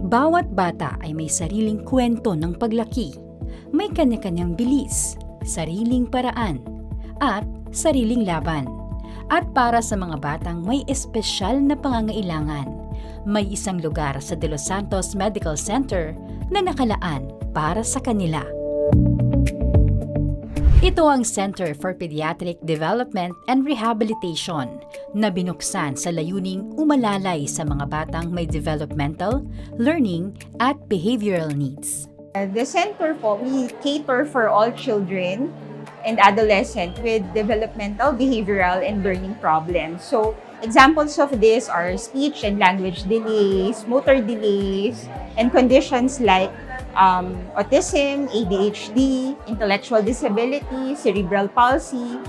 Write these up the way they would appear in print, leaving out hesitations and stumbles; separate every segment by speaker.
Speaker 1: Bawat bata ay may sariling kwento ng paglaki. May kanya-kanyang bilis, sariling paraan, at sariling laban. At para sa mga batang may espesyal na pangangailangan, may isang lugar sa De Los Santos Medical Center na nakalaan para sa kanila. Ito ang Center for Pediatric Development and Rehabilitation na binuksan sa layuning umalalay sa mga batang may developmental, learning, at behavioral needs.
Speaker 2: The center po, we cater for all children and adolescents with developmental, behavioral, and learning problems. So, examples of this are speech and language delays, motor delays, and conditions like autism, ADHD, intellectual disability, cerebral palsy,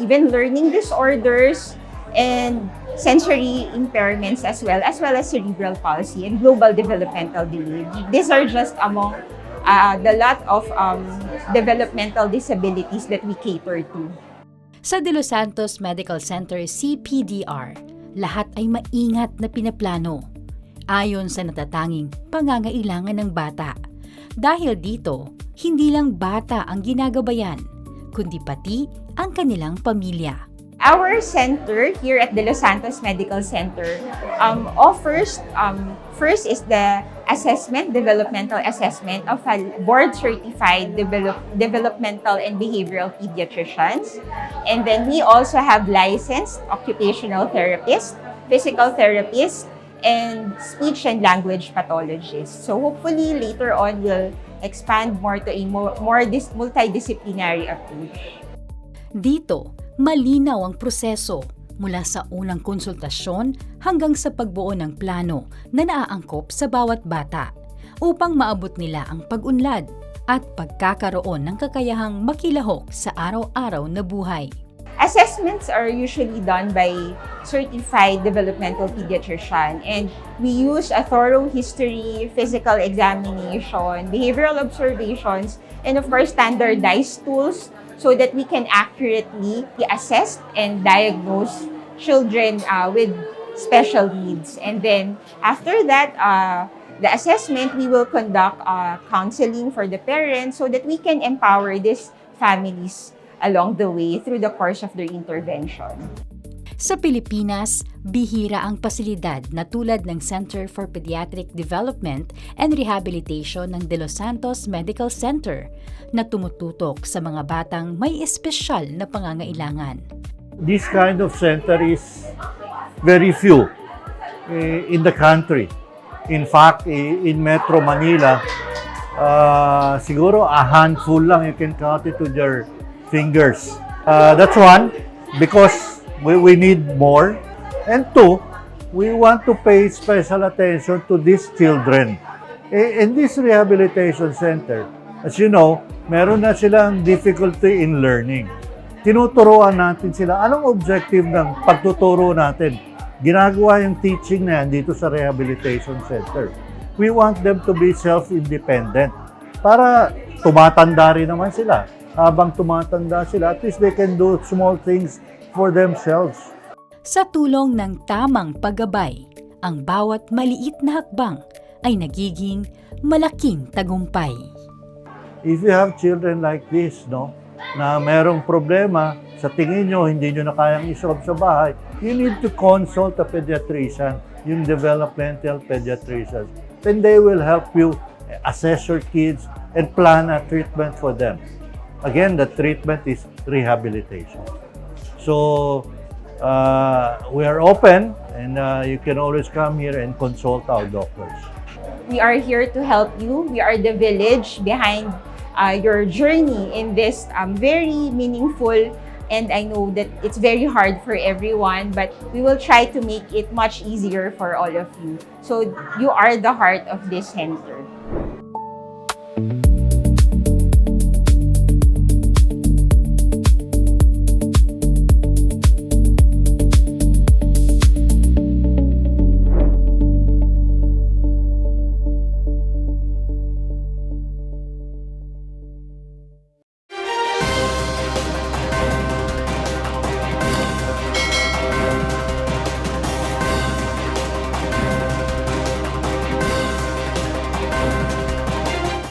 Speaker 2: even learning disorders, and sensory impairments as well as cerebral palsy and global developmental delay. These are just among the lot of developmental disabilities that we cater to.
Speaker 1: Sa De Los Santos Medical Center CPDR, lahat ay maingat na pinaplano ayon sa natatanging pangangailangan ng bata. Dahil dito, hindi lang bata ang ginagabayan, kundi pati ang kanilang pamilya.
Speaker 2: Our center here at De Los Santos Medical Center offers, first is the developmental assessment of a board-certified developmental and behavioral pediatricians. And then we also have licensed occupational therapists, physical therapists, and speech and language pathologists. So hopefully later on we'll expand more to a more multidisciplinary approach.
Speaker 1: Dito, malinaw ang proseso mula sa unang konsultasyon hanggang sa pagbuo ng plano na naaangkop sa bawat bata upang maabot nila ang pag-unlad at pagkakaroon ng kakayahang makilahok sa araw-araw na buhay.
Speaker 2: Assessments are usually done by certified developmental pediatrician, and we use a thorough history, physical examination, behavioral observations, and of course standardized tools so that we can accurately assess and diagnose children with special needs. And then after that, the assessment, we will conduct counseling for the parents so that we can empower these families along the way through the course of their intervention.
Speaker 1: Sa Pilipinas, bihira ang pasilidad na tulad ng Center for Pediatric Development and Rehabilitation ng De Los Santos Medical Center na tumututok sa mga batang may espesyal na pangangailangan.
Speaker 3: This kind of center is very few in the country. In fact, in Metro Manila, siguro a handful lang, you can count it with your fingers. That's one, because we need more. And two, we want to pay special attention to these children. In this rehabilitation center, as you know, meron na silang difficulty in learning. Tinuturuan natin sila. Anong objective ng pagtuturo natin? Ginagawa yung teaching na yan dito sa rehabilitation center. We want them to be self-independent para tumatanda rin naman sila. Habang tumatanda sila, at least they can do small things for themselves.
Speaker 1: Sa tulong ng tamang paggabay, ang bawat maliit na hakbang ay nagiging malaking tagumpay.
Speaker 3: If you have children like this, na merong problema, sa tingin nyo, hindi nyo na kayang isolve sa bahay, you need to consult a pediatrician, yung developmental pediatricians. Then they will help you assess your kids and plan a treatment for them. Again, the treatment is rehabilitation. So, we are open, and you can always come here and consult our doctors.
Speaker 2: We are here to help you. We are the village behind your journey in this very meaningful, and I know that it's very hard for everyone, but we will try to make it much easier for all of you. So, you are the heart of this center.